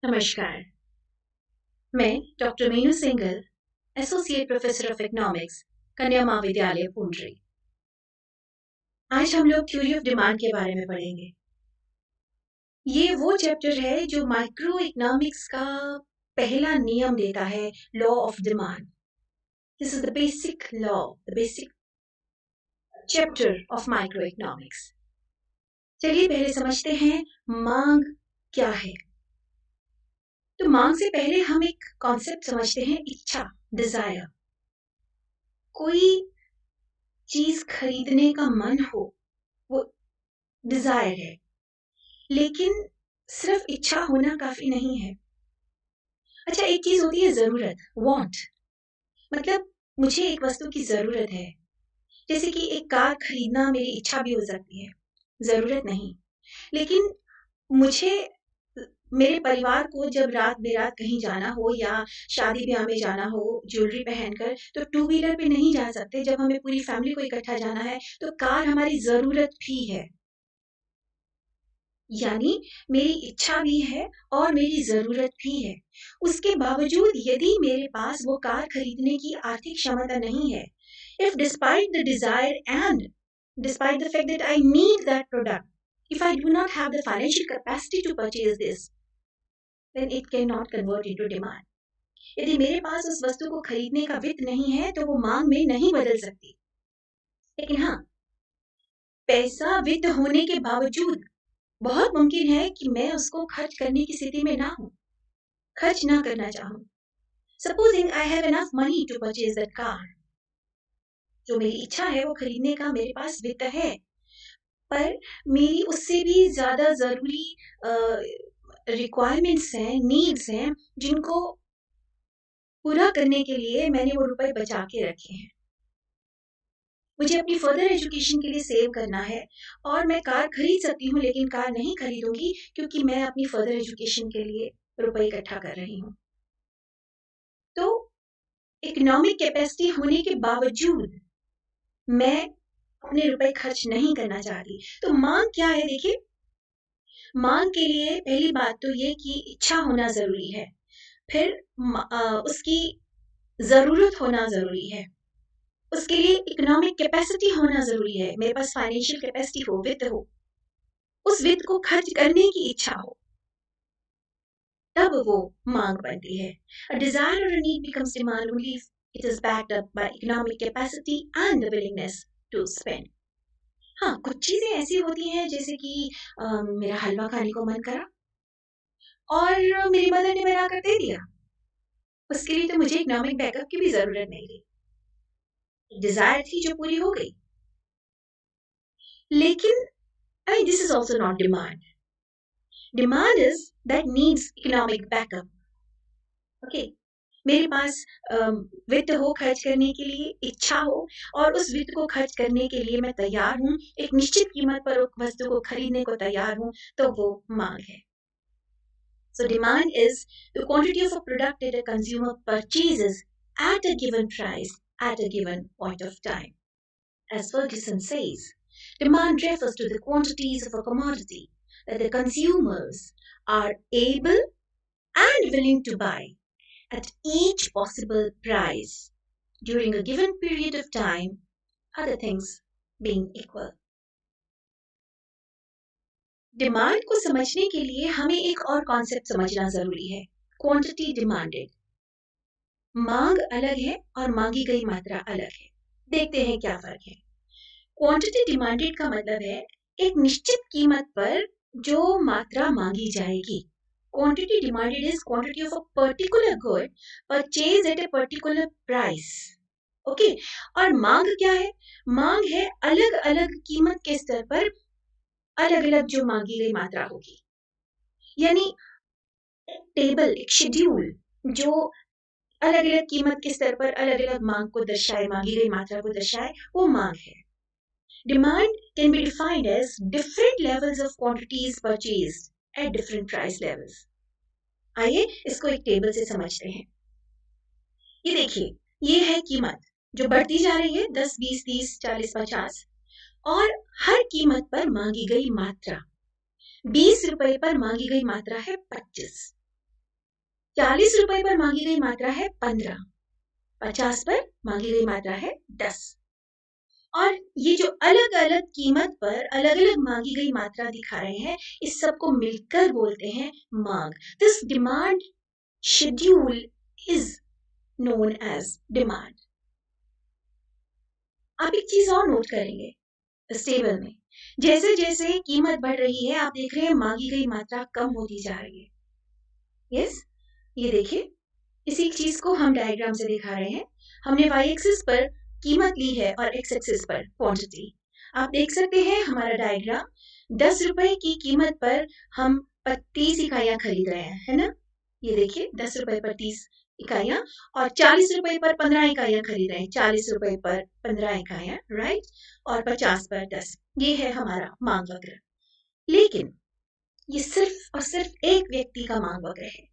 नमस्कार। मैं doctor Meenu Singhal, associate professor of economics, कन्या महाविद्यालय पुंडरी। आज हम लोग थ्योरी ऑफ डिमांड के बारे में पढ़ेंगे। ये वो चैप्टर है जो माइक्रो इकोनॉमिक्स का पहला नियम देता है, law of demand. This is the basic law, the basic chapter of micro economics. चलिए पहले समझते हैं मांग क्या है। तो मांग से पहले हम एक कॉन्सेप्ट समझते हैं, इच्छा, डिजायर। कोई चीज खरीदने का मन हो, वो डिजायर है। लेकिन सिर्फ इच्छा होना काफी नहीं है। अच्छा, एक चीज होती है जरूरत, वांट। मतलब मुझे एक वस्तु की जरूरत है। जैसे कि एक कार खरीदना मेरी इच्छा भी हो सकती है, जरूरत नहीं। लेकिन मुझे, मेरे परिवार को जब रात बेरात कहीं जाना हो या शादी ब्याह में जाना हो ज्वेलरी पहनकर, तो टू व्हीलर पे नहीं जा सकते। जब हमें पूरी फैमिली को इकट्ठा जाना है तो कार हमारी जरूरत भी है। यानी मेरी इच्छा भी है और मेरी जरूरत भी है। उसके बावजूद यदि मेरे पास वो कार खरीदने की आर्थिक क्षमता नहीं है, if despite the desire and despite the fact that I need that product, if I do not have the financial capacity to purchase this, then it cannot convert into demand. यदि मेरे पास उस वस्तु को खरीदने का वित्त नहीं है तो वो मांग में नहीं बदल सकती। लेकिन हाँ, पैसा वित्त होने के बावजूद बहुत मुमकिन है कि मैं उसको खर्च करने की स्थिति में ना हूं, खर्च ना करना चाहूं। Supposing I have enough money to purchase that car, जो मेरी इच्छा है वो खरीदने का मेरे पास वित्त है, पर मेरी उससे भी ज्यादा जरूरी रिक्वायरमेंट्स हैं, नीड्स हैं, जिनको पूरा करने के लिए मैंने वो रुपए बचा के रखे हैं। मुझे अपनी फर्दर एजुकेशन के लिए सेव करना है और मैं कार खरीद सकती हूँ, लेकिन कार नहीं खरीदूंगी क्योंकि मैं अपनी फर्दर एजुकेशन के लिए रुपए इकट्ठा कर रही हूँ। तो इकोनॉमिक कैपेसिटी होने के बावजूद मैं अपने रुपए खर्च नहीं करना चाहती। तो मांग क्या है? देखिए, मांग के लिए पहली बात तो ये कि इच्छा होना जरूरी है, फिर उसकी जरूरत होना जरूरी है, उसके लिए इकोनॉमिक कैपेसिटी होना जरूरी है, मेरे पास फाइनेंशियल कैपेसिटी हो, वित्त हो, उस वित्त को खर्च करने की इच्छा हो, तब वो मांग बनती है। A desire or a need becomes demand only if it is backed up by economic capacity and the willingness to spend. हाँ, कुछ चीजें ऐसी होती हैं जैसे कि मेरा हलवा खाने को मन करा और मेरी मदर ने बना कर दे दिया, उसके लिए तो मुझे इकोनॉमिक बैकअप की भी जरूरत नहीं थी, डिजायर थी जो पूरी हो गई। लेकिन I mean, this is also not demand. Demand is that needs economic backup. Okay, मेरे पास वित्त हो खर्च करने के लिए, इच्छा हो, और उस वित्त को खर्च करने के लिए मैं तैयार हूं, एक निश्चित कीमत पर उस वस्तु को खरीदने को तैयार हूं, तो वो मांग है। So demand is the quantity of a product that a consumer purchases at a given price at a given point of time. As Ferguson says, demand refers to the quantities of a commodity that the consumers are able and willing to buy at each possible price during a given period of time, other things being equal. Demand को समझने के लिए हमें एक और concept समझना जरूरी है, क्वांटिटी डिमांडेड। मांग अलग है और मांगी गई मात्रा अलग है। देखते हैं क्या फर्क है। क्वांटिटी डिमांडेड का मतलब है एक निश्चित कीमत पर जो मात्रा मांगी जाएगी। Quantity demanded is quantity of a particular good purchased at a particular price. Okay? और मांग क्या है? मांग है अलग अलग कीमत के स्तर पर अलग अलग जो मांगी गई मात्रा होगी। यानी एक टेबल, एक शेड्यूल जो अलग अलग कीमत के स्तर पर अलग अलग मांग को दर्शाए, मांगी गई मात्रा को दर्शाए, वो मांग है। Demand can be defined as different levels of quantities purchased at different price levels. आइए इसको एक टेबल से समझते हैं। ये देखिए, ये है कीमत जो बढ़ती जा रही है, 10, 20, 30, 40, 50, और हर कीमत पर मांगी गई मात्रा, 20 रुपए पर मांगी गई मात्रा है 25। ₹40 पर मांगी गई मात्रा है 15, 50 पर मांगी गई मात्रा है 10। और ये जो अलग अलग कीमत पर अलग अलग मांगी गई मात्रा दिखा रहे हैं, इस सबको मिलकर बोलते हैं मांग। This demand schedule is known as demand. आप एक चीज और नोट करेंगे इस टेबल में, जैसे जैसे कीमत बढ़ रही है आप देख रहे हैं मांगी गई मात्रा कम होती जा रही है। यस, ये देखिए, इसी चीज को हम डायग्राम से दिखा रहे हैं। हमने y एक्सिस पर कीमत ली है और x एक्सिस पर क्वांटिटी। आप देख सकते हैं हमारा डायग्राम 10 रुपए की कीमत पर हम 30 इकाइयां खरीद रहे हैं, है ना। ये देखिए 10 रुपए पर 30 इकाइयां और 40 रुपए पर 15 इकाइयां खरीद रहे हैं। 40 रुपए पर 15 इकाइयां, राइट, और 50 पर 10। ये है हमारा मांग वक्र। लेकिन ये सिर्फ और सिर्फ एक व्यक्ति का मांग वक्र है।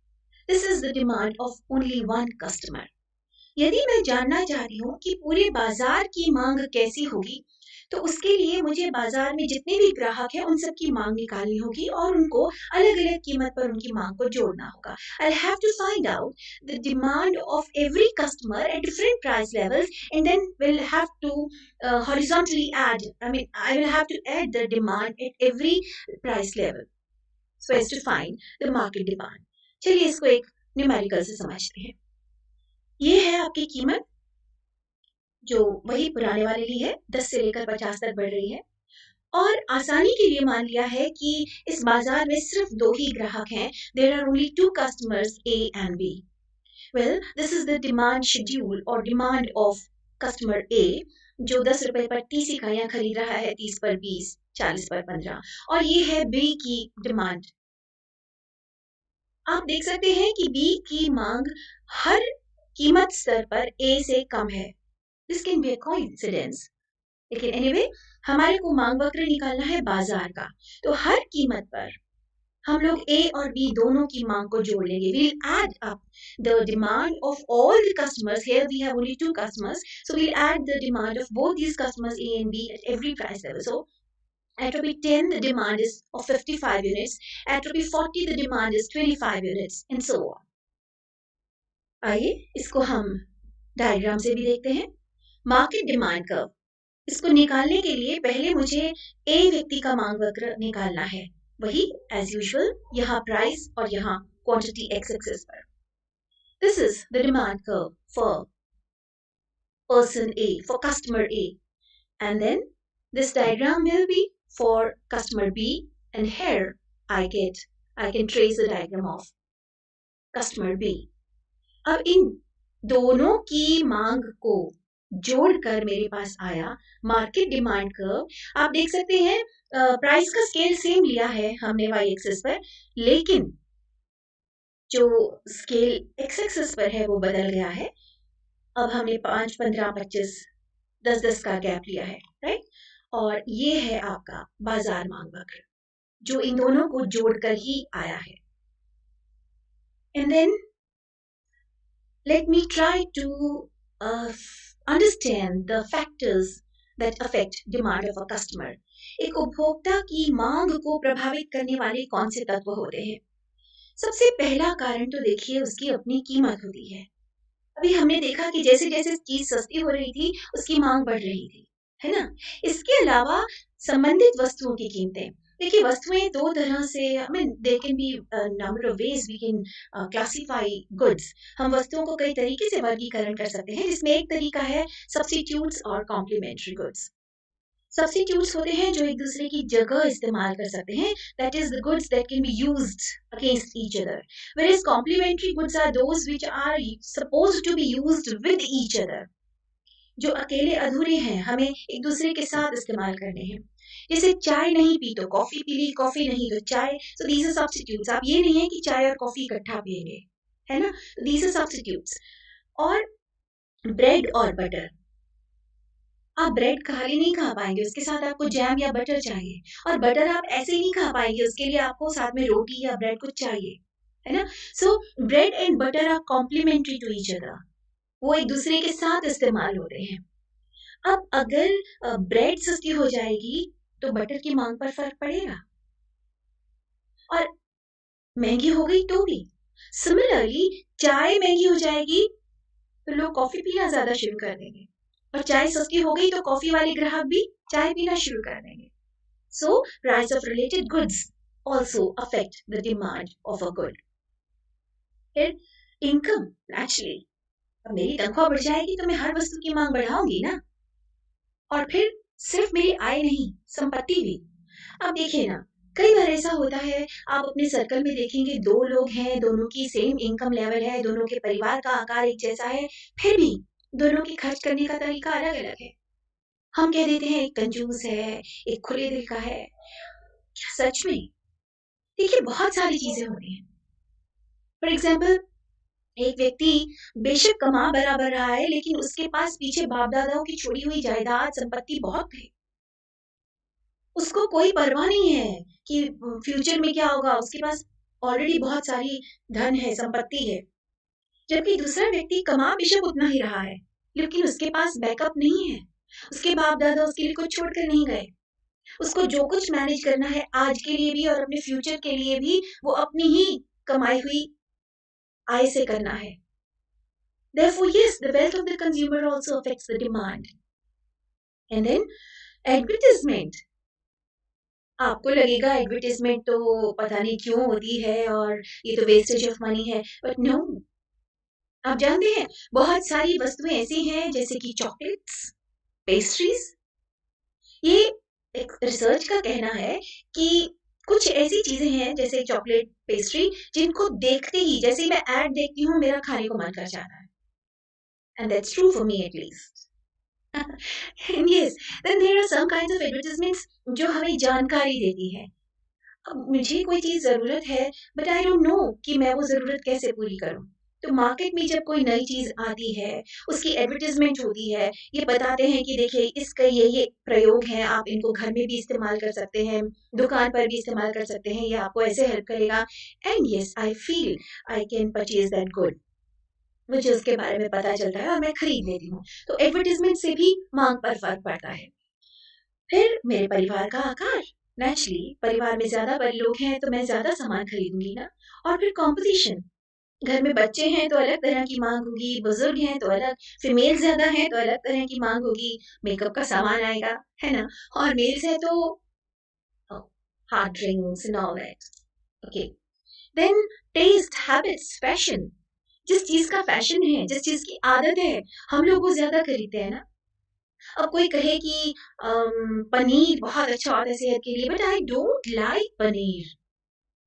This is the demand of only one customer. यदि मैं जानना चाहती हूँ कि पूरे बाजार की मांग कैसी होगी, तो उसके लिए मुझे बाजार में जितने भी ग्राहक हैं उन सब की मांग निकालनी होगी और उनको अलग अलग कीमत पर उनकी मांग को जोड़ना होगा। I'll have to find out the demand of every customer at different price levels and then we'll have to horizontally add, I will have to add the demand at every price level so as to find the market demand. चलिए इसको एक numerical से समझते हैं। ये है आपकी कीमत जो वही पुराने वाले ली है, 10 से लेकर 50 तक बढ़ रही है। और आसानी के लिए मान लिया है कि इस बाजार में सिर्फ 2 ही ग्राहक हैं। There are only 2 customers, A and B. Well, this is the demand schedule or demand of customer A, जो 10 रुपए पर 30 इकाइयां खरीद रहा है, 30 पर 20, 40 पर 15। और ये है B की डिमांड। आप देख सकते हैं कि बी की मांग हर कीमत स्तर पर ए से कम है। This can be a coincidence, लेकिन एनीवे हमारे को मांग वक्र निकालना है बाजार का। तो हर कीमत पर हम लोग ए और बी दोनों की मांग को जोड़ लेंगे। We'll add up the demand of all the customers. Here we have only 2 customers, so we'll add the demand of both these customers A and B at every price level. So at rupee 10 the demand is of 55 units, at rupee 40 the demand is 25 units, and so on. आइए इसको हम diagram से भी देखते हैं। Market demand curve, इसको निकालने के लिए पहले मुझे ए व्यक्ति का मांग वक्र निकालना है। वही एज यूजुअल, यहाँ प्राइस और यहाँ क्वांटिटी एक्स एक्सिस पर। This is the demand curve for person A, for customer A, and then this diagram will be for customer B, and here I can trace the diagram of customer B. अब इन दोनों की मांग को जोड़कर मेरे पास आया market demand curve. आप देख सकते हैं प्राइस का स्केल सेम लिया है हमने y एक्सिस पर, लेकिन जो स्केल x एक्सिस पर है वो बदल गया है। अब हमने 5, 15, 25, 10 का गैप लिया है, राइट। और ये है आपका बाजार मांग वक्र जो इन दोनों को जोड़कर ही आया है। And then let me try to understand the factors that affect demand of a customer. एक उपभोक्ता की मांग को प्रभावित करने वाले कौन से तत्व होते हैं? सबसे पहला कारण तो देखिए उसकी अपनी कीमत होती है। अभी हमने देखा कि जैसे जैसे चीज सस्ती हो रही थी उसकी मांग बढ़ रही थी, है ना। इसके अलावा संबंधित वस्तुओं की कीमतें, देखिए वस्तुएं 2 तरह से, there can be a number of ways we can classify goods. हम वस्तुओं को कई तरीके से वर्गीकरण कर सकते हैं, जिसमें एक तरीका है सब्स्टिट्यूट्स और कॉम्प्लीमेंट्री गुड्स। सब्स्टिट्यूट्स होते हैं जो एक दूसरे की जगह इस्तेमाल कर सकते हैं, that is the goods that can be used against each other, whereas complementary goods are those which are supposed to be used with each other, जो अकेले अधूरे हैं, हमें एक दूसरे के साथ इस्तेमाल करने हैं। जैसे चाय नहीं पी तो कॉफी पी ली, कॉफी नहीं तो चाय, so these are substitutes। आप ये नहीं है कि चाय और कॉफी इकट्ठा पिएंगे, है ना, these are substitutes। और ब्रेड और बटर, आप ब्रेड खाली नहीं खा पाएंगे, उसके साथ आपको जैम या बटर चाहिए, और बटर आप ऐसे ही नहीं खा पाएंगे, उसके लिए आपको साथ में रोटी या ब्रेड कुछ चाहिए, है ना। So bread and butter are complementary to each other, वो एक दूसरे के साथ इस्तेमाल होते हैं। अब अगर ब्रेड सस्ती हो जाएगी तो बटर की मांग पर फर्क पड़ेगा, और महंगी हो गई तो भी। सिमिलरली चाय महंगी हो जाएगी तो लोग कॉफी पीना ज्यादा शुरू कर देंगे, और चाय सस्ती हो गई तो कॉफी वाले ग्राहक भी चाय पीना शुरू कर देंगे. So price of related goods also affect the demand of a good. फिर इनकम नेचुरली, अब मेरी तनख्वाह बढ़ जाएगी तो मैं हर वस्तु की मांग बढ़ाऊंगी ना. और फिर सिर्फ मेरी आय नहीं, संपत्ति भी. अब देखिए ना, कई बार ऐसा होता है, आप अपने सर्कल में देखेंगे, दो लोग हैं, दोनों की सेम इनकम लेवल है, दोनों के परिवार का आकार एक जैसा है, फिर भी दोनों की खर्च करने का तरीका अलग अलग है. हम कह देते हैं एक कंजूस है, एक खुले दिल का है. क्या सच में? देखिए, बहुत सारी चीजें होती हैं. फॉर एग्जाम्पल, एक व्यक्ति बेशक कमा बराबर रहा है, लेकिन उसके पास पीछे बाप दादाओं की छोड़ी हुई जायदाद संपत्ति बहुत है. उसको कोई परवाह नहीं है कि फ्यूचर में क्या होगा. उसके पास ऑलरेडी बहुत सारी धन है, संपत्ति है. जबकि दूसरा व्यक्ति कमा बेशक उतना ही रहा है, लेकिन उसके पास बैकअप नहीं है. उसके बाप दादा उसके लिए कुछ छोड़कर नहीं गए. उसको जो कुछ मैनेज करना है आज के लिए भी और अपने फ्यूचर के लिए भी, वो अपनी ही कमाई हुई आय से करना है. Therefore, yes, the wealth of the consumer also affects the demand. And then advertisement. आपको लगेगा एडवर्टाइजमेंट तो पता नहीं क्यों होती है और ये तो वेस्टेज ऑफ मनी है, बट नो. आप जानते हैं, बहुत सारी वस्तुएं ऐसी हैं जैसे कि चॉकलेट्स, पेस्ट्रीज. ये एक रिसर्च का कहना है कि कुछ ऐसी चीजें हैं जैसे चॉकलेट, पेस्ट्री, जिनको देखते ही, जैसे ही मैं ऐड देखती हूँ, मेरा खाने को मन कर जाता है. And that's true for me at least. And yes, then there are some kinds of advertisements जो हमें जानकारी देती है. अब मुझे कोई चीज जरूरत है, बट आई डोंट नो कि मैं वो जरूरत कैसे पूरी करूं. तो मार्केट में जब कोई नई चीज आती है, उसकी एडवर्टाइजमेंट होती है, ये बताते हैं कि देखिए इसका ये प्रयोग है, आप इनको घर में भी इस्तेमाल कर सकते हैं, दुकान पर भी इस्तेमाल कर सकते हैं, ये आपको ऐसे हेल्प करेगा. And yes, I feel I can purchase that good. मुझे उसके बारे में पता चलता है और मैं खरीद लेती हूँ. तो एडवर्टाइजमेंट से भी मांग पर फर्क पड़ता है. फिर मेरे परिवार का आकार. नेचुरली परिवार में ज्यादा बड़े लोग हैं तो मैं ज्यादा सामान खरीदूंगी ना. और फिर कंपटीशन. घर में बच्चे हैं तो अलग तरह की मांग होगी, बुजुर्ग हैं तो अलग, फीमेल ज्यादा है तो अलग तरह की मांग होगी, मेकअप का सामान आएगा, है ना. और मेल्स है तो hard drinks and all that. Okay. Then taste, habits, fashion. जिस चीज का फैशन है, जिस चीज की आदत है, हम लोग वो ज्यादा खरीदते हैं ना. अब कोई कहे कि पनीर बहुत अच्छा होता है सेहत के लिए, but I don't like paneer,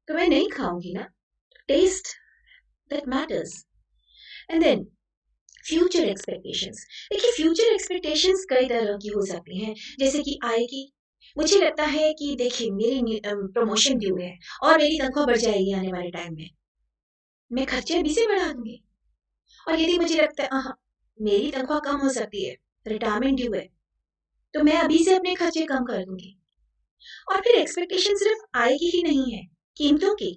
तो मैं नहीं खाऊंगी ना. Taste, that matters. And then future expectations. देखिए, फ्यूचर एक्सपेक्टेशंस कई तरह की हो सकती हैं, जैसे कि आय की. मुझे लगता है कि देखिए, मेरी प्रमोशन ड्यू है और मेरी तनख्वाह बढ़ जाएगी आने वाले टाइम में, मैं खर्चे अभी से बढ़ा दूंगी. और यदि मुझे लगता है मेरी तनख्वाह कम हो सकती है, रिटायरमेंट ड्यू है, तो मैं अभी से अपने खर्चे कम कर दूंगी. और फिर एक्सपेक्टेशन सिर्फ आय की ही नहीं है, कीमतों की.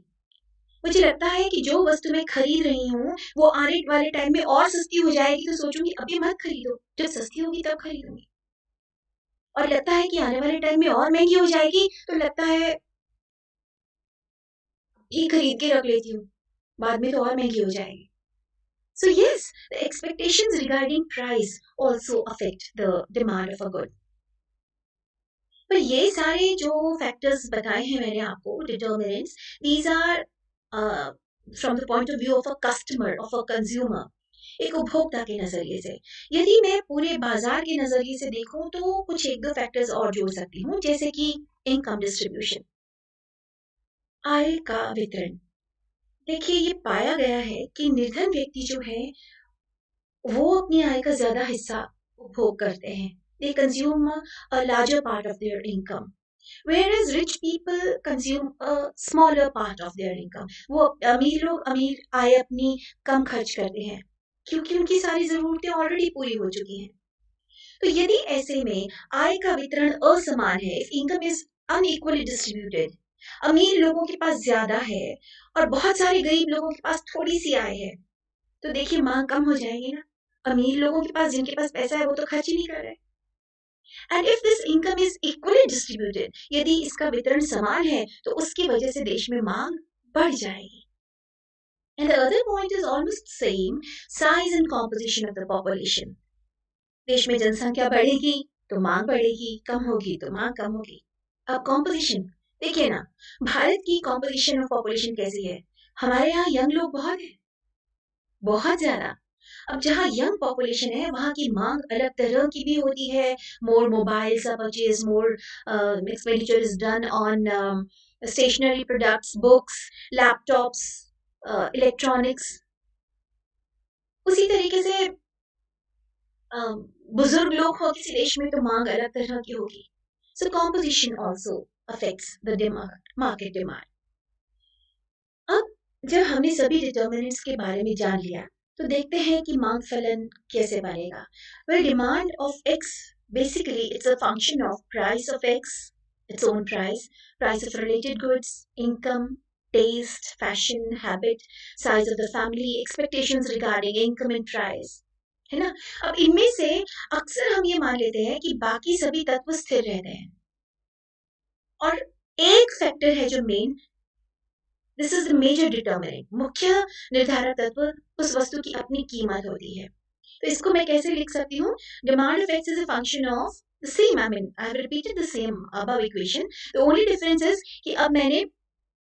मुझे लगता है कि जो वस्तु मैं खरीद रही हूँ वो आने वाले टाइम में और सस्ती हो जाएगी, तो सोचूंगी अभी मत खरीदो, जब सस्ती होगी तब खरीदूंगी. और लगता है कि आने वाले टाइम में और महंगी हो जाएगी, तो लगता है ये खरीद के रख लेती हूँ, बाद में तो और महंगी हो जाएगी. So yes, the expectations regarding price also affect the demand of a good. पर ये सारे जो फैक्टर्स बताए हैं मैंने आपको, determinants, these are uh, from the point of view of a customer, of a consumer, एक उपभोक्ता के नजरिए से. यदि मैं पूरे बाजार के नजरिए से देखूं तो कुछ एक दो फैक्टर्स और जोड़ सकती हूँ, जैसे कि इनकम डिस्ट्रीब्यूशन, आय का वितरण. देखिए, ये पाया गया है कि निर्धन व्यक्ति जो है वो अपनी आय का ज्यादा हिस्सा उपभोग करते हैं. They consume a larger part of their income, whereas rich people consume a smaller part of their income. वो अमीर लोग अमीर आय अपनी कम खर्च करते हैं क्योंकि उनकी सारी जरूरतें ऑलरेडी पूरी हो चुकी हैं. तो यदि ऐसे में आय का वितरण असमान है, if income is unequally distributed, अमीर लोगों के पास ज्यादा है और बहुत सारे गरीब लोगों के पास थोड़ी सी आय है, तो देखिए मांग कम हो जाएगी ना. अमीर लोगों के पास, जिनके पास पैसा है, वो तो खर्च ही नहीं कर रहे. And if this income is equally distributed, यदि इसका वितरण समान है, तो उसकी वजह से देश में मांग बढ़ जाएगी. And the other point is almost same, size and composition of the population. देश में जनसंख्या बढ़ेगी तो मांग बढ़ेगी, कम होगी तो मांग कम होगी। अब कॉम्पोजिशन देखिए ना, भारत की कॉम्पोजिशन ऑफ पॉपुलेशन कैसी है? हमारे यहाँ यंग लोग बहुत हैं, बहुत ज्यादा। अब जहाँ यंग पॉपुलेशन है वहाँ की मांग अलग तरह की भी होती है। More mobiles are purchase, more expenditure is done on stationery products, books, laptops, electronics. उसी तरीके से बुजुर्ग लोग हो किसी देश में तो मांग अलग तरह की होगी। So composition also affects the demand, market demand. अब जब हमने सभी डिटर्मिनेंट्स के बारे में जान लिया तो देखते हैं कि मांग फलन कैसे बनेगा। Well, demand of x basically it's a function of price of x, its own price, price of related goods, income, taste, fashion, habit, size of the family, expectations regarding income and price, है ना? अब इनमें से अक्सर हम ये मान लेते हैं कि बाकी सभी तत्व स्थिर रहते हैं और एक फैक्टर है जो main, this is the major determinant, मुख्य निर्धारक तत्व उस वस्तु की अपनी कीमत होती है। तो इसको मैं कैसे लिख सकती हूँ? Demand of x is a function of the same, I mean I have repeated the same above equation, the only difference is कि अब मैंने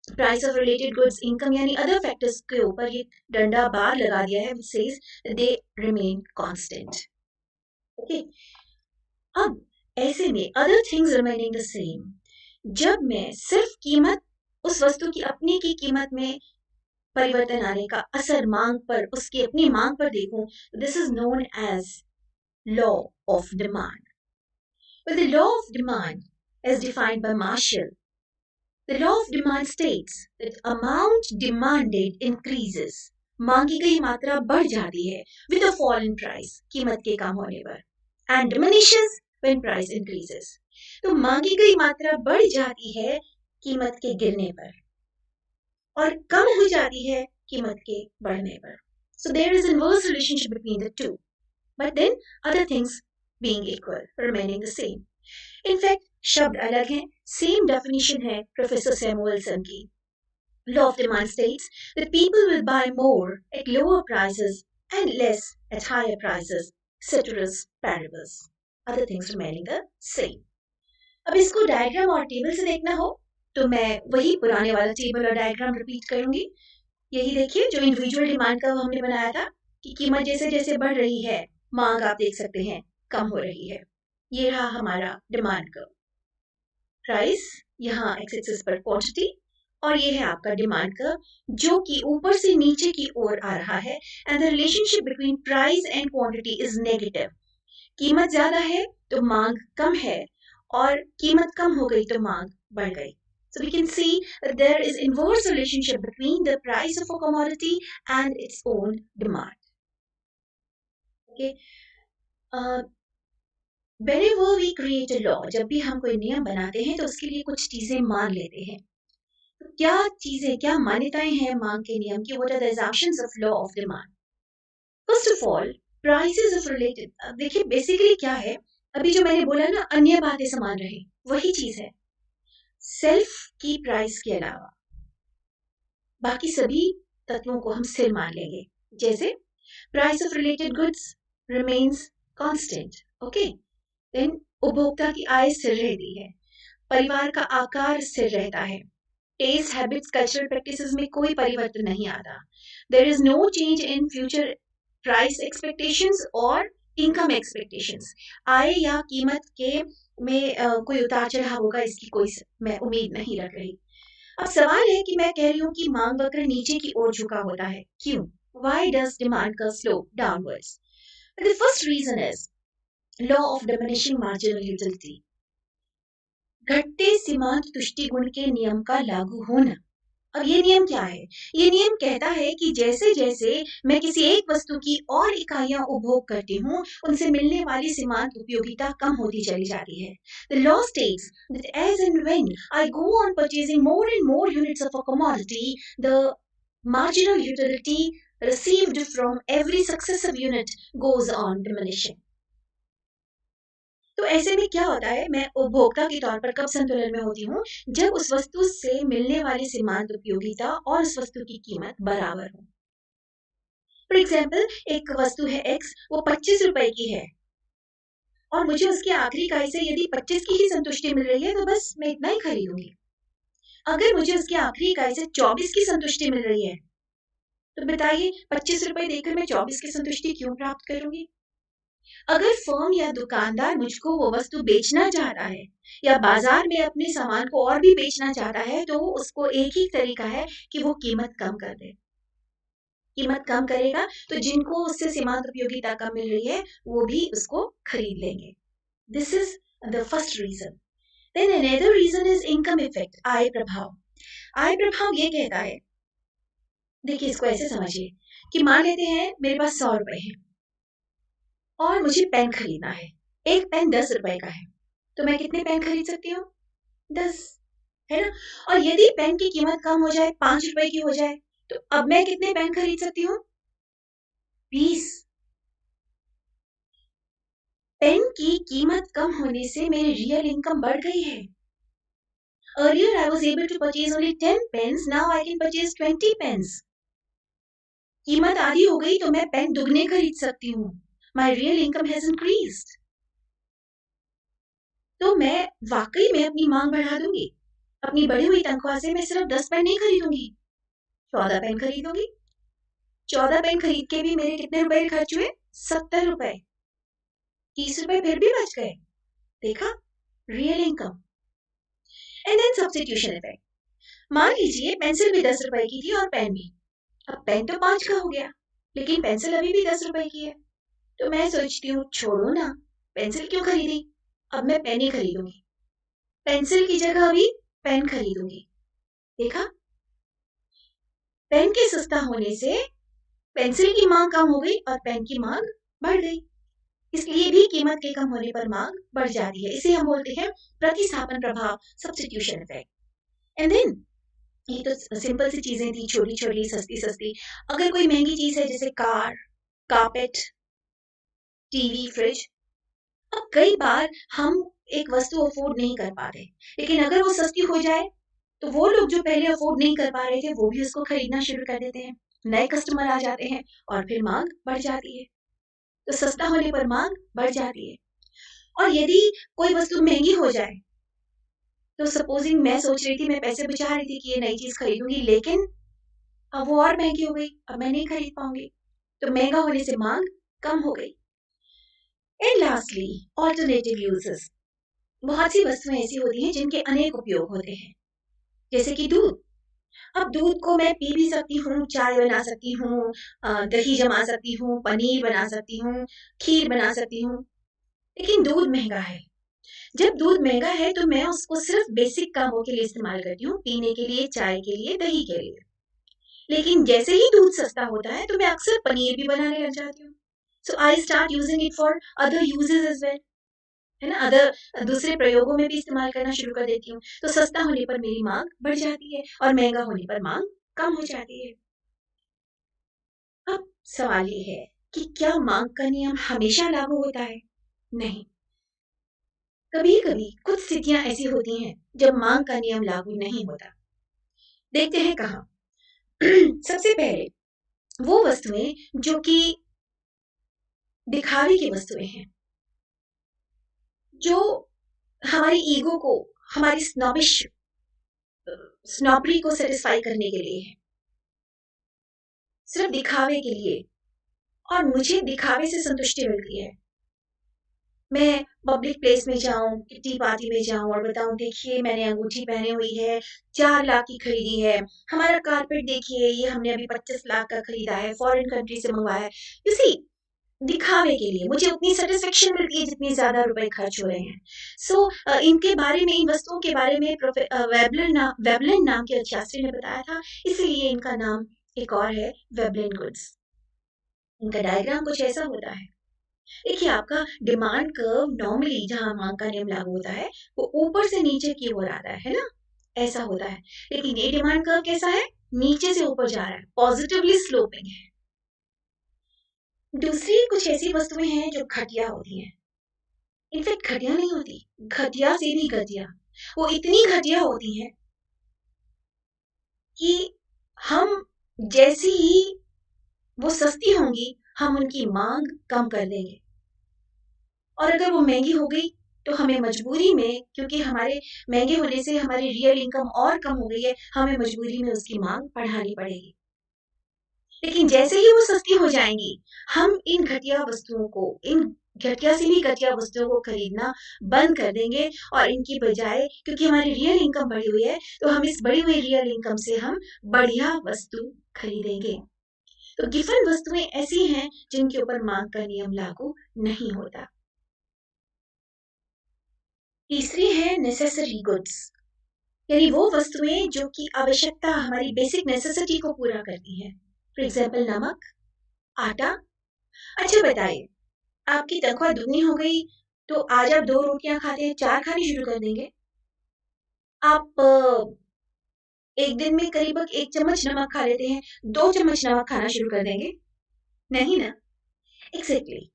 price of related goods, income यानी अदर फैक्टर्स के ऊपर ये डंडा बार लगा दिया है which says they remain constant. Okay, अब ऐसे में other things remaining the same, जब मैं सिर्फ कीमत, उस वस्तु की अपनी की कीमत में परिवर्तन आने का असर मांग पर, उसकी अपनी मांग पर देखूं, this is known as law of demand. But the law of demand as defined by Marshall, the law of demand states that amount demanded increases, मांगी गई मात्रा बढ़ जाती है with a fall in price, कीमत के कम होने पर, and diminishes when price increases, तो मांगी गई मात्रा बढ़ जाती है कीमत के गिरने पर और कम हो जाती है कीमत के बढ़ने पर। So there is inverse relationship between the two, but then other things being equal, remaining the same. In fact, शब्द अलग हैं, सेम डेफिनेशन है प्रोफेसर सैमुअलसन की। Law of demand states that people will buy more at lower prices and less at higher prices, ceteris paribus, other things remaining the same. अब इसको diagram और table से देखना हो तो मैं वही पुराने वाला टेबल और डायग्राम रिपीट करूंगी। यही देखिए जो इंडिविजुअल डिमांड का हमने बनाया था कि कीमत जैसे जैसे बढ़ रही है, मांग आप देख सकते हैं कम हो रही है। ये रहा हमारा डिमांड कर्व, प्राइस यहाँ एक्स एक्सिस पर क्वांटिटी, और ये है आपका डिमांड कर्व जो कि ऊपर से नीचे की ओर आ रहा है। And the relationship between price and quantity is negative, कीमत ज्यादा है तो मांग कम है और कीमत कम हो गई तो मांग बढ़ गई। So we can see that there is inverse relationship between the price of a commodity and its own demand. Okay. Whenever we create a law, जब भी हम कोई नियम बनाते हैं तो उसके लिए कुछ चीजें मान लेते हैं। तो क्या चीजें, क्या मान्यताएं हैं मांग के नियम की? What are the assumptions of law of demand? First of all, prices of related, देखिए बेसिकली क्या है, अभी जो मैंने बोला ना अन्य बातें समान रहे, वही चीज है। सेल्फ की प्राइस के अलावा बाकी सभी तत्वों को हम स्थिर मान लेंगे। जैसे price of related goods remains constant, okay. Then उपभोक्ता की आय स्थिर रहती है, परिवार का आकार स्थिर रहता है, टेस्ट, हैबिट्स, कल्चरल प्रैक्टिसेस में कोई परिवर्तन नहीं आता। There is no change in future price expectations और इनकम एक्सपेक्टेशंस, आय या कीमत के में कोई उतार चढ़ाव होगा इसकी कोई मैं उम्मीद नहीं रख रही। अब सवाल है कि मैं कह रही हूँ कि मांग वक्र नीचे की ओर झुका होता है, क्यों? Why does demand curve slope downwards? The first reason is law of diminishing marginal utility, घटते सीमांत तुष्टि गुण के नियम का लागू होना। अब ये नियम क्या है? ये नियम कहता है कि जैसे जैसे मैं किसी एक वस्तु की और इकाइयां उपभोग करती हूँ, उनसे मिलने वाली सीमांत उपयोगिता कम होती चली जाती है। The law states that as and when I go on purchasing more and more units of a commodity, the marginal utility received from every successive unit goes on diminishing. तो ऐसे में क्या होता है, मैं उपभोक्ता के तौर पर कब संतुलन में होती हूँ? जब उस वस्तु से मिलने वाली सीमांत उपयोगिता और उस वस्तु की कीमत बराबर हो। फॉर एग्जाम्पल, एक वस्तु है एक्स, वो 25 रुपए की है और मुझे उसकी आखिरी इकाई से यदि 25 की ही संतुष्टि मिल रही है तो बस मैं इतना ही खरीदूंगी। अगर मुझे उसकी आखिरी इकाई से 24 की संतुष्टि मिल रही है तो बताइए 25 रुपए देकर मैं 24 की संतुष्टि क्यों प्राप्त करूंगी? अगर फर्म या दुकानदार मुझको वो वस्तु बेचना चाहता है या बाजार में अपने सामान को और भी बेचना चाहता है तो उसको एक ही तरीका है कि वो कीमत कम कर दे। कीमत कम करेगा तो जिनको उससे सीमांत उपयोगिता कम मिल रही है वो भी उसको खरीद लेंगे। This is the first reason. Then another reason is income effect, आय प्रभाव। आय प्रभाव ये कहता है, देखिए इसको ऐसे समझिए कि मान लेते हैं मेरे पास 100 रुपए है और मुझे पेन खरीदना है। एक पेन 10 रुपए का है तो मैं कितने पेन खरीद सकती हूँ? 10, है ना? और यदि पेन की कीमत कम हो जाए, 5 रुपए की हो जाए, तो अब मैं कितने पेन खरीद सकती हूँ? 20। पेन की कीमत कम होने से मेरी रियल इनकम बढ़ गई है। Earlier I was able to purchase only 10 pens, now I can purchase 20 pens. कीमत आधी हो गई तो मैं पेन दुगने खरीद सकती हूँ। My real income has increased. तो मैं वाकई में अपनी मांग बढ़ा दूंगी। अपनी बढ़ी हुई तनख्वाह से मैं सिर्फ 10 पेन नहीं खरीदूंगी, 14 पेन खरीदूंगी। 14 पेन खरीद के भी मेरे कितने रुपए खर्च हुए? 70 रुपए। 30 रुपए फिर भी बच गए। देखा, real income. And then substitution effect. मान लीजिए पेंसिल भी 10 रुपए की थी और पेन भी। अब पेन तो 5 का हो गया लेकिन पेंसिल अभी भी 10 रुपए की है। तो मैं सोचती हूँ छोड़ो ना, पेंसिल क्यों खरीदी, अब मैं पेन ही खरीदूंगी। पेंसिल की जगह अभी पेन खरीदूंगी। देखा, पेन के सस्ता होने से पेंसिल की मांग कम हो गई और पेन की मांग बढ़ गई। इसलिए भी कीमत के कम होने पर मांग बढ़ जाती है। इसे हम बोलते हैं प्रतिस्थापन प्रभाव, सब्स्टिट्यूशन इफेक्ट। एंड देन ये तो सिंपल सी चीजें थी, छोटी छोटी सस्ती सस्ती। अगर कोई महंगी चीज है जैसे कार, कारपेट, टीवी, फ्रिज, अब कई बार हम एक वस्तु अफोर्ड नहीं कर पाते, लेकिन अगर वो सस्ती हो जाए तो वो लोग जो पहले अफोर्ड नहीं कर पा रहे थे वो भी उसको खरीदना शुरू कर देते हैं। नए कस्टमर आ जाते हैं और फिर मांग बढ़ जाती है। तो सस्ता होने पर मांग बढ़ जाती है। और यदि कोई वस्तु महंगी हो जाए तो सपोजिंग मैं सोच रही थी, मैं पैसे बचा रही थी कि ये नई चीज खरीदूंगी, लेकिन अब वो और महंगी हो गई, अब मैं नहीं खरीद पाऊंगी। तो महंगा होने से मांग कम हो गई। And lastly alternative uses. बहुत सी वस्तुएं ऐसी होती हैं जिनके अनेक उपयोग होते हैं, जैसे कि दूध। अब दूध को मैं पी भी सकती हूँ, चाय बना सकती हूँ, दही जमा सकती हूँ, पनीर बना सकती हूँ, खीर बना सकती हूँ। लेकिन दूध महंगा है। जब दूध महंगा है तो मैं उसको सिर्फ बेसिक कामों के लिए इस्तेमाल करती हूँ, पीने के लिए, चाय के लिए, दही के लिए। लेकिन जैसे ही दूध सस्ता होता है तो मैं अक्सर पनीर भी बनाने लग जाती हूँ। So I start using it for other uses as well, है ना? अदर दूसरे प्रयोगों में भी इस्तेमाल करना शुरू कर देती हूँ। तो सस्ता होने पर मेरी मांग बढ़ जाती है और महंगा होने पर मांग कम हो जाती है। अब सवाल ये है कि क्या मांग का नियम हमेशा लागू होता है? नहीं, कभी कभी कुछ स्थितियां ऐसी होती हैं जब मांग का नियम लागू नहीं होता। देखते हैं कहाँ। सबसे पहले वो वस्तुएं जो कि दिखावे की वस्तुएं हैं, जो हमारी ईगो को, हमारी स्नॉबरी को सेटिस्फाई करने के लिए है, सिर्फ दिखावे के लिए, और मुझे दिखावे से संतुष्टि मिलती है। मैं पब्लिक प्लेस में जाऊं, किटी पार्टी में जाऊं और बताऊं देखिए मैंने अंगूठी पहनी हुई है, 4 लाख की खरीदी है। हमारा कारपेट देखिए, ये हमने अभी 25 लाख का खरीदा है, फॉरेन कंट्री से मंगवाया है। यू सी, दिखावे के लिए मुझे उतनी सेटिस्फेक्शन मिलती है जितनी ज्यादा रुपए खर्च हो रहे हैं। सो इनके बारे में, इन वस्तुओं के बारे में वेबलिन नाम के शास्त्री ने बताया था, इसीलिए इनका नाम एक और है, वेबलिन गुड्स। इनका डायग्राम कुछ ऐसा होता है। देखिए आपका डिमांड कर्व नॉर्मली जहां मांग का नियम लागू होता है वो ऊपर से नीचे की ओर आता है ना, ऐसा होता है। लेकिन ये डिमांड कर्व कैसा है? नीचे से ऊपर जा रहा है, पॉजिटिवली स्लोपिंग है। दूसरी कुछ ऐसी वस्तुएं हैं जो घटिया होती हैं। इनफैक्ट घटिया नहीं होती, घटिया से भी घटिया। वो इतनी घटिया होती हैं कि हम जैसी ही वो सस्ती होंगी, हम उनकी मांग कम कर देंगे, और अगर वो महंगी हो गई तो हमें मजबूरी में, क्योंकि हमारे महंगे होने से हमारी रियल इनकम और कम हो गई है, हमें मजबूरी में उसकी मांग बढ़ानी पड़ेगी। लेकिन जैसे ही वो सस्ती हो जाएंगी, हम इन घटिया वस्तुओं को, इन घटिया से भी घटिया वस्तुओं को खरीदना बंद कर देंगे, और इनकी बजाय, क्योंकि हमारी रियल इनकम बढ़ी हुई है, तो हम इस बढ़ी हुई रियल इनकम से हम बढ़िया वस्तु खरीदेंगे। तो गिफन वस्तुएं ऐसी हैं जिनके ऊपर मांग का नियम लागू नहीं होता। तीसरी है नेसेसरी गुड्स, यानी वो वस्तुएं जो कि आवश्यकता, हमारी बेसिक नेसेसिटी को पूरा करती हैं। फॉर एग्जाम्पल नमक, आटा। अच्छा बताइए, आपकी तनख्वाह दुगनी हो गई तो आज आप 2 रोटियां खाते हैं, 4 खानी शुरू कर देंगे? आप एक दिन में करीब 1 चम्मच नमक खा लेते हैं, 2 चम्मच नमक खाना शुरू कर देंगे? नहीं ना? एग्जैक्टली।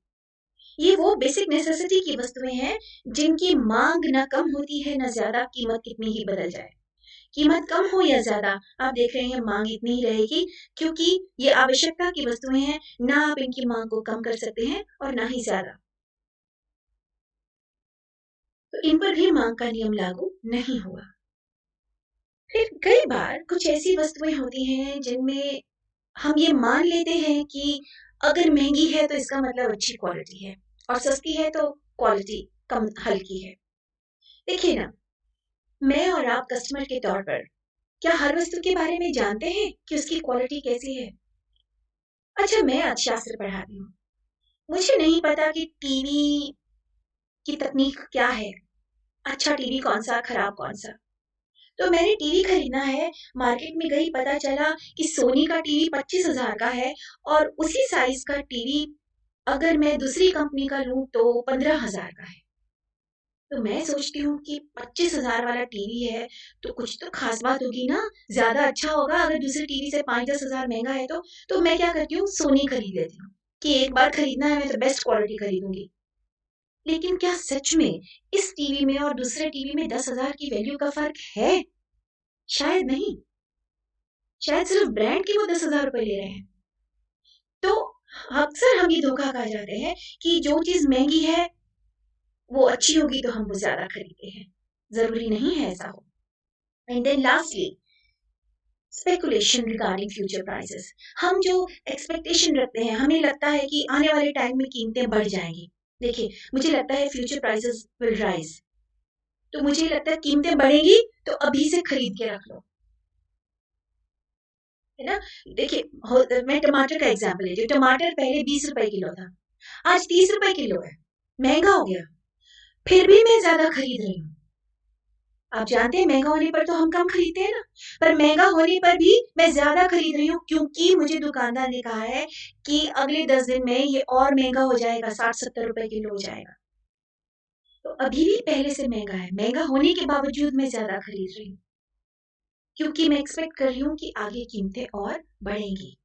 ये वो बेसिक नेसेसिटी की वस्तुएं हैं जिनकी मांग ना कम होती है ना ज्यादा, कीमत कितनी ही बदल जाए। कीमत कम हो या ज्यादा, आप देख रहे हैं मांग इतनी ही रहेगी, क्योंकि ये आवश्यकता की वस्तुएं हैं, ना आप इनकी मांग को कम कर सकते हैं और ना ही ज्यादा। तो इन पर भी मांग का नियम लागू नहीं हुआ। फिर कई बार कुछ ऐसी वस्तुएं होती हैं जिनमें हम ये मान लेते हैं कि अगर महंगी है तो इसका मतलब अच्छी क्वालिटी है, और सस्ती है तो क्वालिटी कम हल्की है। देखिए ना, मैं और आप कस्टमर के तौर पर क्या हर वस्तु के बारे में जानते हैं कि उसकी क्वालिटी कैसी है? अच्छा, मैं अर्थशास्त्र पढ़ाती हूँ, मुझे नहीं पता कि टीवी की तकनीक क्या है, अच्छा टीवी कौन सा, खराब कौन सा। तो मैंने टीवी खरीदना है, मार्केट में गई, पता चला कि सोनी का टीवी 25,000 का है, और उसी साइज का टीवी अगर मैं दूसरी कंपनी का लूं तो 15,000 का है। तो मैं सोचती हूँ कि 25,000 वाला टीवी है तो कुछ तो खास बात होगी ना, ज्यादा अच्छा होगा अगर दूसरे टीवी से 5-10 हजार महंगा है तो मैं क्या करती हूँ, सोनी खरीद लेती हूँ कि एक बार खरीदना है, मैं तो बेस्ट क्वालिटी खरीदूंगी। लेकिन क्या सच में इस टीवी में और दूसरे टीवी में 10,000 की वैल्यू का फर्क है? शायद नहीं। शायद सिर्फ ब्रांड के वो 10,000 रुपए ले रहे हैं। तो अक्सर हम ये धोखा खा जाते हैं कि जो चीज महंगी है वो अच्छी होगी तो हम वो ज्यादा खरीदते हैं। जरूरी नहीं है ऐसा हो। And then lastly, speculation regarding future prices. हम जो एक्सपेक्टेशन रखते हैं, हमें लगता है कि आने वाले टाइम में कीमतें बढ़ जाएंगी। देखिए, मुझे लगता है फ्यूचर प्राइसेस विल राइज, तो मुझे लगता है कीमतें बढ़ेंगी तो अभी से खरीद के रख लो, है ना? देखिए, मैं टमाटर का एग्जांपल लेती हूँ। टमाटर पहले 20 रुपए किलो था, आज 30 रुपए किलो है, महंगा हो गया, फिर भी मैं ज्यादा खरीद रही हूँ। आप जानते हैं महंगा होने पर तो हम कम खरीदते हैं ना, पर महंगा होने पर भी मैं ज्यादा खरीद रही हूँ, क्योंकि मुझे दुकानदार ने कहा है कि अगले 10 दिन में ये और महंगा हो जाएगा, 60-70 रुपए किलो हो जाएगा। तो अभी भी पहले से महंगा है, महंगा होने के बावजूद मैं ज्यादा खरीद रही हूँ, क्योंकि मैं एक्सपेक्ट कर रही हूँ कि आगे कीमतें और बढ़ेंगी,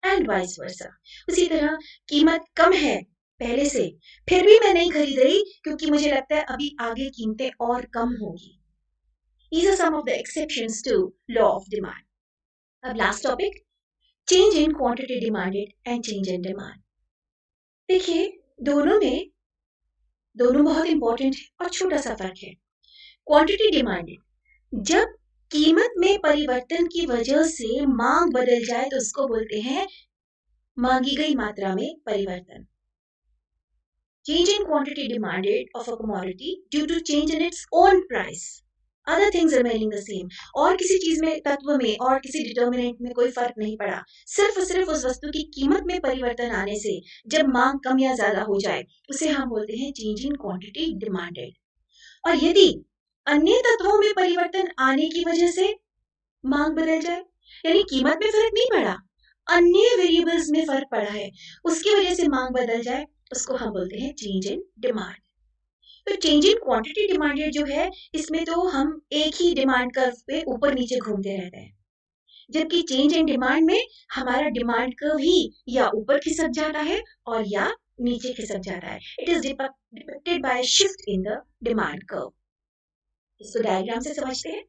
एंड वाइस वर्सा। उसी तरह कीमत कम है पहले से, फिर भी मैं नहीं खरीद रही, क्योंकि मुझे लगता है अभी आगे कीमतें और कम होगी। These are some of the exceptions to law of demand. अब last topic, change in quantity demanded and change in demand. देखिए, दोनों में दोनों बहुत इंपॉर्टेंट है और छोटा सा फर्क है। क्वांटिटी डिमांडेड, जब कीमत में परिवर्तन की वजह से मांग बदल जाए तो उसको बोलते हैं मांगी गई मात्रा में परिवर्तन। Change in quantity demanded of a commodity due to change in its own price, other things remaining the same। और किसी चीज में, तत्व में और किसी डिटर्मिनेंट में कोई फर्क नहीं पड़ा, सिर्फ और सिर्फ उस वस्तु की कीमत में परिवर्तन आने से जब मांग कम या ज्यादा हो जाए, उसे हम बोलते हैं चेंज इन क्वांटिटी डिमांडेड। और यदि अन्य तत्वों में परिवर्तन आने की वजह से मांग बदल जाए, यानी कीमत में फर्क नहीं पड़ा, अन्य वेरिएबल्स में फर्क पड़ा है, उसकी वजह से मांग बदल जाए, उसको हम बोलते हैं चेंज इन डिमांड। तो चेंज इन क्वांटिटी डिमांडेड जो है, इसमें तो हम एक ही डिमांड कर्व पे ऊपर नीचे घूमते रहते हैं, जबकि चेंज इन डिमांड में हमारा डिमांड कर्व ही या ऊपर खिसक जाता है और या नीचे खिसक जाता है। It is depicted by shift in the demand curve. इसको डायग्राम से समझते हैं।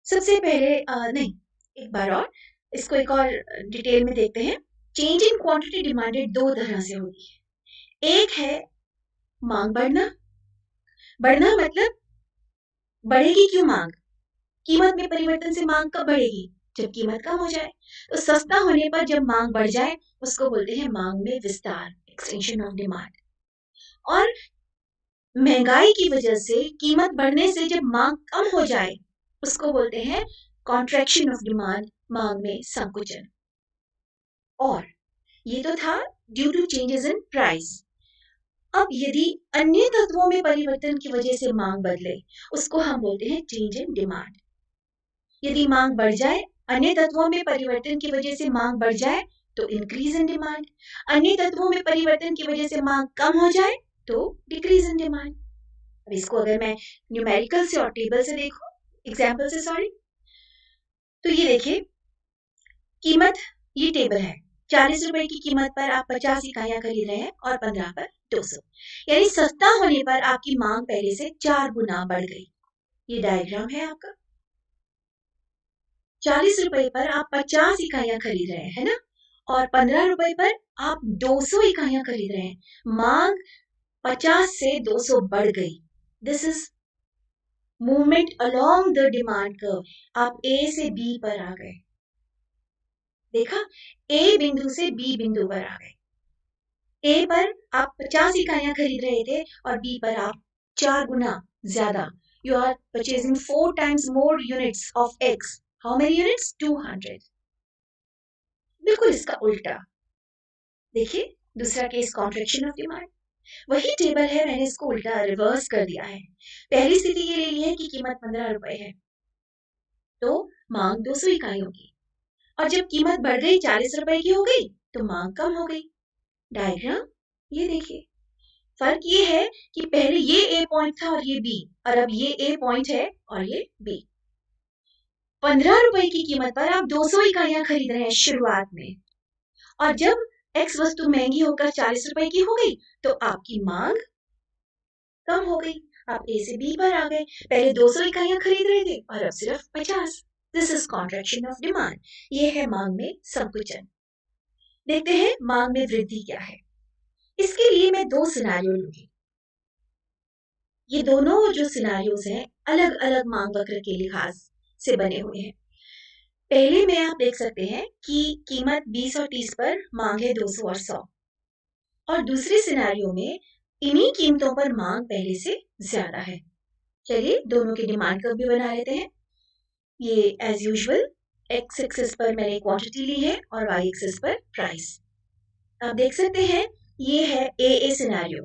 सबसे पहले नहीं, एक बार और इसको एक और डिटेल में देखते हैं। चेंज इन क्वांटिटी डिमांडेड दो तरह से होती है। एक है मांग बढ़ना। बढ़ना मतलब बढ़ेगी क्यों मांग? कीमत में परिवर्तन से मांग कब बढ़ेगी? जब कीमत कम हो जाए। तो सस्ता होने पर जब मांग बढ़ जाए उसको बोलते हैं मांग में विस्तार, एक्सटेंशन ऑफ डिमांड। और महंगाई की वजह से कीमत बढ़ने से जब मांग कम हो जाए उसको बोलते हैं कॉन्ट्रैक्शन ऑफ डिमांड, मांग में संकुचन। और ये तो था due to changes in price. अब यदि अन्य तत्वों में परिवर्तन की वजह से मांग बदले उसको हम बोलते हैं चेंज इन डिमांड। यदि मांग बढ़ जाए, अन्य तत्वों में परिवर्तन की वजह से मांग बढ़ जाए तो इंक्रीज इन डिमांड। अन्य तत्वों में परिवर्तन की वजह से मांग कम हो जाए तो डिक्रीज इन डिमांड। अब इसको अगर मैं न्यूमेरिकल से और टेबल से देखूं, एग्जाम्पल से सॉरी, तो ये देखिए कीमत, ये टेबल है। 40 रुपए की कीमत पर आप 50 इकाइयां खरीद रहे हैं और 15 पर 200, यानी सस्ता होने पर आपकी मांग पहले से 4 गुना बढ़ गई। ये डायग्राम है आपका। 40 रुपए पर आप 50 इकाइयां खरीद रहे हैं, है ना, और 15 रुपए पर आप 200 इकाइयां खरीद रहे हैं। मांग 50 से 200 बढ़ गई। This is movement along the demand curve. आप ए से बी पर आ गए। देखा, ए बिंदु से बी बिंदु पर आ गए। ए पर आप 50 इकाइयां खरीद रहे थे और बी पर आप 4 गुना ज्यादा। You are purchasing 4 times more units of X. How many units? 200। बिल्कुल इसका उल्टा देखिए, दूसरा केस कॉन्ट्रैक्शन ऑफ डिमांड। वही टेबल है, मैंने इसको उल्टा रिवर्स कर दिया है। पहली स्थिति ये ले ली है कि कीमत 15 रुपए है तो मांग 200 इकाइयों की, और जब कीमत बढ़ गई 40 रुपए की हो गई तो मांग कम हो गई। डायग्राम ये देखिए, फर्क ये है कि पहले ये ए पॉइंट था और ये बी, और अब ये ए पॉइंट है और ये बी। 15 रुपए की कीमत पर आप 200 इकाइयां खरीद रहे हैं शुरुआत में, और जब एक्स वस्तु महंगी होकर 40 रुपए की हो गई तो आपकी मांग कम हो गई। आप ए से बी पर आ गए। पहले 200 इकाइयां खरीद रहे थे और अब सिर्फ 50। This is contraction of demand. ये है मांग में संकुचन। देखते हैं मांग में वृद्धि क्या है। इसके लिए मैं दो सिनारियो लूंगी। ये दोनों जो सिनारियोज हैं अलग अलग मांग वक्र के लिहाज से बने हुए हैं। पहले में आप देख सकते हैं कि कीमत 20 और 30 पर मांग है 200 और 100, और दूसरे सिनारियो में इन्हीं कीमतों पर मांग पहले से ज्यादा है। चलिए दोनों की डिमांड कर्व भी बना लेते हैं। ये एज यूजुअल एक्स एक्सिस पर मैंने क्वांटिटी ली है और वाई एक्सिस पर प्राइस। आप देख सकते हैं ये है ए सिनारियो।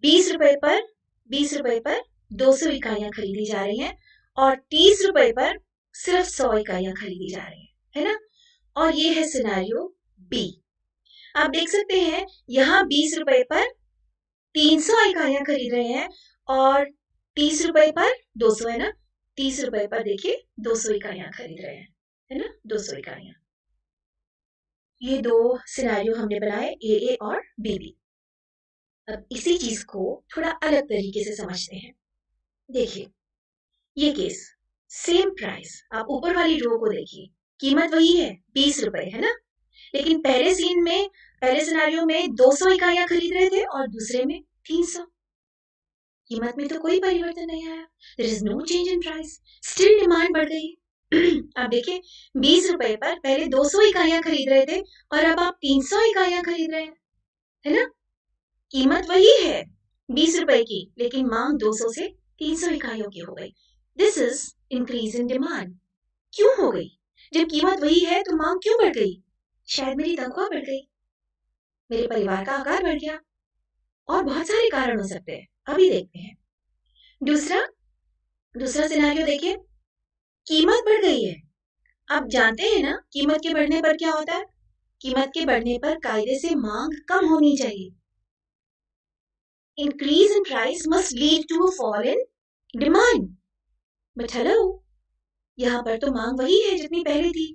20 रुपए पर 200 इकाइयां खरीदी जा रही हैं और 30 रुपए पर सिर्फ 100 इकाइयां खरीदी जा रही हैं, है ना। और ये है सिनारियो बी। आप देख सकते हैं यहाँ 20 रुपए पर 300 इकाइयां खरीद रहे हैं और 30 रुपए पर 200, है ना। 30 रुपए पर देखिए 200 इकाइयां खरीद रहे हैं, है ना, 200 इकाइयां। ये दो सिनारियो हमने बनाए ए और बी। अब इसी चीज को थोड़ा अलग तरीके से समझते हैं। देखिए ये केस, सेम प्राइस, आप ऊपर वाली रो को देखिए, कीमत वही है 20 रुपए, है ना, लेकिन पहले सीन में, पहले सिनारियो में 200 इकाइयां खरीद रहे थे और दूसरे में 300। कीमत में तो कोई परिवर्तन नहीं आया। There is no change in price, still demand बढ़ गई। आप देखिए 20 रुपए पर पहले 200 इकाइयां खरीद रहे थे और अब आप 300 इकाइयां खरीद रहे हैं, है ना। कीमत वही है 20 रुपए की, लेकिन मांग 200 से 300 इकाइयों की हो गई। This is increase in demand. क्यों हो गई? जब कीमत वही है तो मांग क्यों बढ़ गई? शायद मेरी तनख्वाह बढ़ गई, मेरे परिवार का आकार बढ़ गया, और बहुत सारे कारण हो सकते हैं। अभी देखते हैं दूसरा दूसरा सिनेरियो। देखिए कीमत बढ़ गई है। आप जानते हैं ना कीमत के बढ़ने पर क्या होता है? कीमत के बढ़ने पर कायदे से मांग कम होनी चाहिए। Increase in price must lead to a fall in demand. But hello, यहाँ पर तो मांग वही है जितनी पहले थी।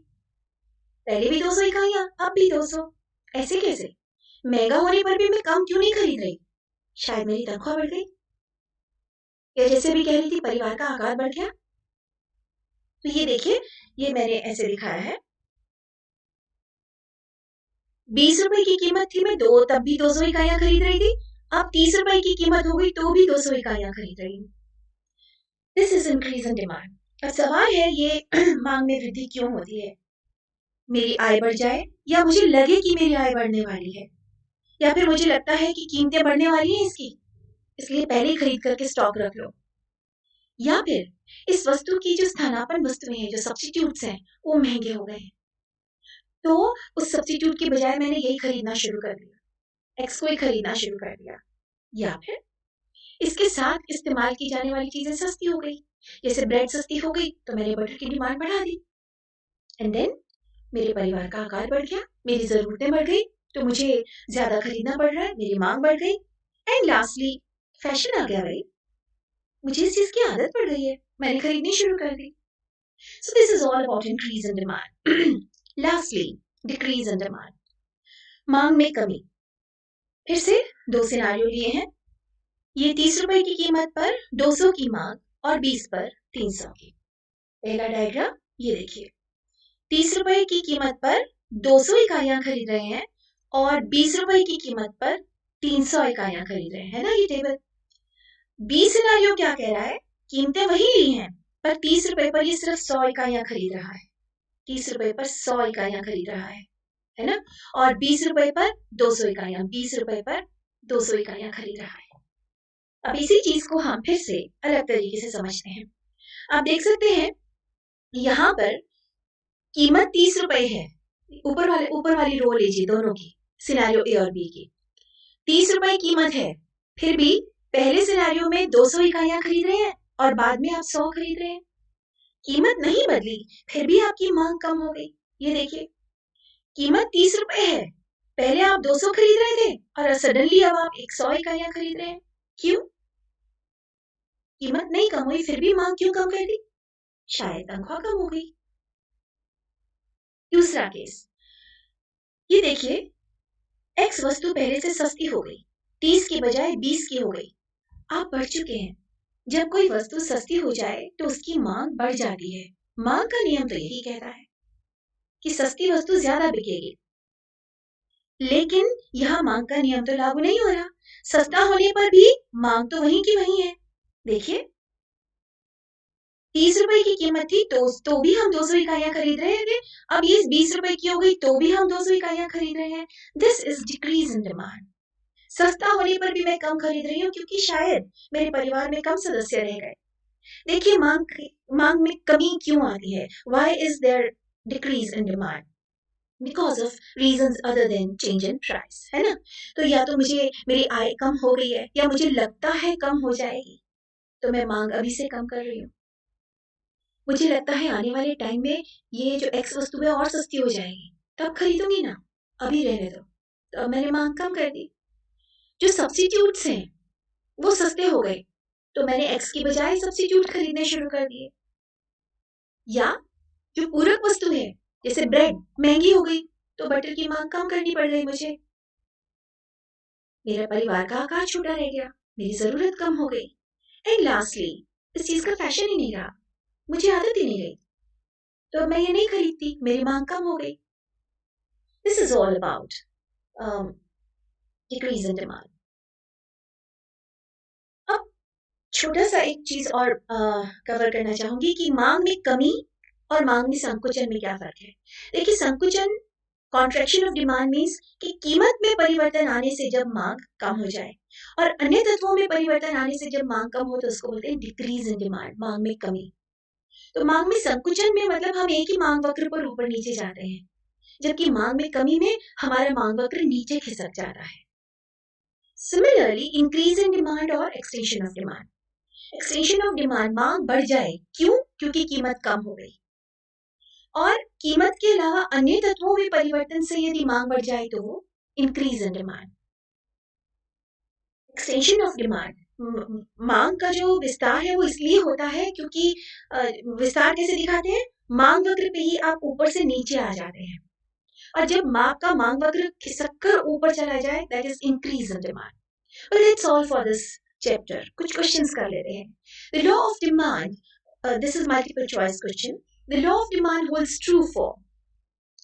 पहले भी 200 इकाइयां, अब भी 200। ऐसे कैसे? महंगा होने पर भी मैं कम क्यों नहीं खरीद रही? शायद मेरी तनख्वाह बढ़ गई, या जैसे भी कह रही थी परिवार का आकार बढ़ गया। तो ये देखिए, ये मैंने ऐसे दिखाया है। ₹20 की कीमत थी, मैं दो तब भी 200 इकाइयां खरीद रही थी, अब ₹30 की कीमत हो गई तो भी 200 इकाइयां खरीद रही हूँ। This is increase in demand. अब सवाल है ये मांग में वृद्धि क्यों होती है? मेरी आय बढ़ जाए या मुझे लगे कि मेरी आय बढ़ने वाली है, या फिर मुझे लगता है कि कीमतें बढ़ने वाली हैं इसकी, इसलिए पहले ही खरीद करके स्टॉक रख लो, या फिर इस वस्तु की जो स्थानापन्न वस्तुएं हैं, जो सब्स्टिट्यूट्स हैं, वो महंगे हो गए हैं, तो उस सब्स्टिट्यूट की बजाय मैंने यही खरीदना शुरू कर दिया, एक्स को ही खरीदना शुरू कर दिया, या फिर इसके साथ इस्तेमाल की जाने वाली चीजें सस्ती हो गई, जैसे ब्रेड सस्ती हो गई तो मैंने बटर की डिमांड बढ़ा दी, एंड देन मेरे परिवार का आकार बढ़ गया, मेरी जरूरतें बढ़ गई, तो मुझे ज्यादा खरीदना पड़ रहा है, मेरी मांग बढ़ गई, एंड लास्टली फैशन आ गया भाई, मुझे इस चीज की आदत पड़ गई है, मैंने खरीदनी शुरू कर दी। So this is all about increase in demand. Lastly decrease in demand, मांग में कमी। फिर से दो सिनारियो लिए हैं, ये ₹30 की कीमत पर 200 की मांग और 20 पर 300 की। पहला डायग्राम ये देखिए, ₹30 की कीमत पर 200 इकाइयां खरीद रहे हैं और ₹20 की कीमत पर 300 इकाइयां खरीद रहे हैं, है ना ये टेबल। बी सिनारियो क्या कह रहा है, कीमतें वही ली हैं पर ₹30 पर ये सिर्फ 100 इकाइयां खरीद रहा है, ₹30 पर 100 इकाइयां खरीद रहा है ना, और ₹20 पर 200 इकाइयां, ₹20 पर 200 इकाइयां खरीद रहा है। अब इसी चीज को हम फिर से अलग तरीके से समझते हैं। आप देख सकते हैं यहाँ पर कीमत ₹30 है, ऊपर वाली रो लीजिए दोनों की, सिनारियो ए और बी की। ₹30 कीमत है, फिर भी पहले सिनारियो में 200 इकाइयां खरीद रहे हैं और बाद में आप 100 खरीद रहे हैं, कीमत नहीं बदली, फिर भी आपकी मांग कम हो गई। ये देखिए, कीमत ₹30 है, पहले आप 200 खरीद रहे थे और सडनली अब आप 100 इकाइयां खरीद रहे हैं, क्यों? कीमत नहीं कम हुई, फिर भी मांग क्यों कम कर दी? शायद तनख्वाह कम हो गई। दूसरा केस, ये देखिए, एक्स वस्तु पहले से सस्ती हो गई, 30 की बजाय 20 की हो गई, आप बढ़ चुके हैं। जब कोई वस्तु सस्ती हो जाए तो उसकी मांग बढ़ जाती है, मांग का नियम तो यही कहता है कि सस्ती वस्तु ज्यादा बिकेगी, लेकिन यहाँ मांग का नियम तो लागू नहीं हो रहा, सस्ता होने पर भी मांग तो वहीं की वहीं है। देखिए, ₹30 की कीमत थी तो भी हम 200 इकाइयां खरीद रहे थे, अब ये ₹20 की हो गई तो भी हम 200 इकाइयां खरीद रहे हैं। This is decrease in demand. सस्ता होने पर भी मैं कम खरीद रही हूँ क्योंकि शायद मेरे परिवार में कम सदस्य रह गए। देखिए, मांग में कमी क्यों आती है, why is there decrease in demand, because of reasons other than change in price, है ना। तो या तो मुझे मेरी आय कम हो गई है, या मुझे लगता है कम हो जाएगी, तो मैं मांग अभी से कम कर रही हूँ। मुझे लगता है आने वाले टाइम में ये जो एक्स वस्तु है और सस्ती हो जाएगी, तब खरीदूंगी ना, अभी रहने दो, तो अब मैंने मांग कम कर दी। जो सब्स्टिट्यूट्स हैं वो सस्ते हो गए, तो मैंने एक्स की बजाय सब्स्टिट्यूट खरीदने शुरू कर दिए। या जो पूरक वस्तु है, जैसे ब्रेड महंगी हो गई, तो बटर की मांग कम करनी पड़ गई मुझे, मेरा परिवार का आकार छोटा रह गया, मेरी जरूरत कम हो गई, एंड लास्टली इस चीज का फैशन ही नहीं रहा, मुझे आदत ही नहीं रही, तो मैं ये नहीं खरीदती, मेरी मांग कम हो गई। This is all about decrease in demand. अब छोटा सा एक चीज और कवर करना चाहूंगी कि मांग में कमी और मांग में संकुचन में क्या फर्क है। देखिए, संकुचन, कॉन्ट्रैक्शन ऑफ डिमांड मीन्स कि कीमत में परिवर्तन आने से जब मांग कम हो जाए, और अन्य तत्वों में परिवर्तन आने से जब मांग कम हो तो उसको बोलते हैं डिक्रीज इन डिमांड, मांग में कमी। तो मांग में संकुचन में मतलब हम एक ही मांग वक्र पर ऊपर नीचे जाते हैं, जबकि मांग में कमी में हमारा मांग वक्र नीचे खिसक जाता है। सिमिलरली इंक्रीज इन डिमांड और extension of demand, extension of demand, मांग बढ़ जाए, क्यों? क्योंकि कीमत कम हो गई, और कीमत के अलावा अन्य तत्वों में परिवर्तन से यदि मांग बढ़ जाए तो वो increase in demand. Extension of demand, मांग का जो विस्तार है वो इसलिए होता है क्योंकि विस्तार कैसे दिखाते हैं, मांग वक्र पे ही आप ऊपर से नीचे आ जाते हैं, और जब मांग वक्र खिसक कर ऊपर चला जाए, that is increase in demand. Well, that's all for this chapter. कुछ questions कर लेते हैं। The law of demand, this is multiple choice question. The law of demand holds true for,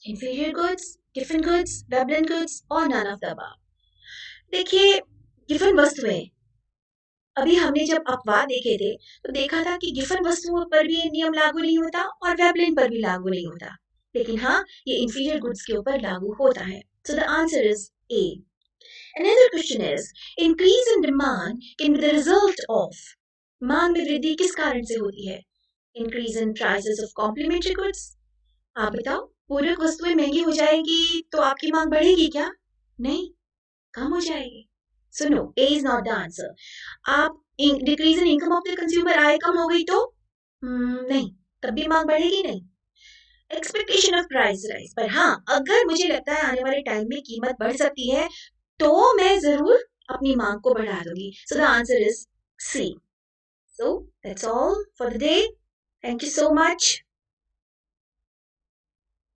inferior goods, giffen goods, Veblen goods और none of the above. देखिए, Giffen वस्तुएं, अभी हमने जब अपवाद देखे थे तो देखा था कि गिफन वस्तुओं पर भी ये नियम लागू नहीं होता और वेबलिन पर भी लागू नहीं होता, लेकिन हाँ, ये इंफीरियर गुड्स के ऊपर लागू होता है. सो the answer is a. Another question is, increase in demand can be the result of. मांग में वृद्धि किस कारण से होती है? Increase in prices of complementary goods. आप बताओ, पूरक वस्तुएं महंगी हो जाएगी तो आपकी मांग बढ़ेगी क्या? नहीं, कम हो जाएगी. So no, A is not the answer. आप decrease in income of the consumer, आय कम हो गई तो नहीं, तब भी मांग बढ़ेगी नहीं. एक्सपेक्टेशन ऑफ प्राइस राइज, पर हाँ, अगर मुझे लगता है आने वाले टाइम में कीमत बढ़ सकती है तो मैं जरूर अपनी मांग को बढ़ा दूंगी. So the answer is C. So that's all for the day. Thank you so much.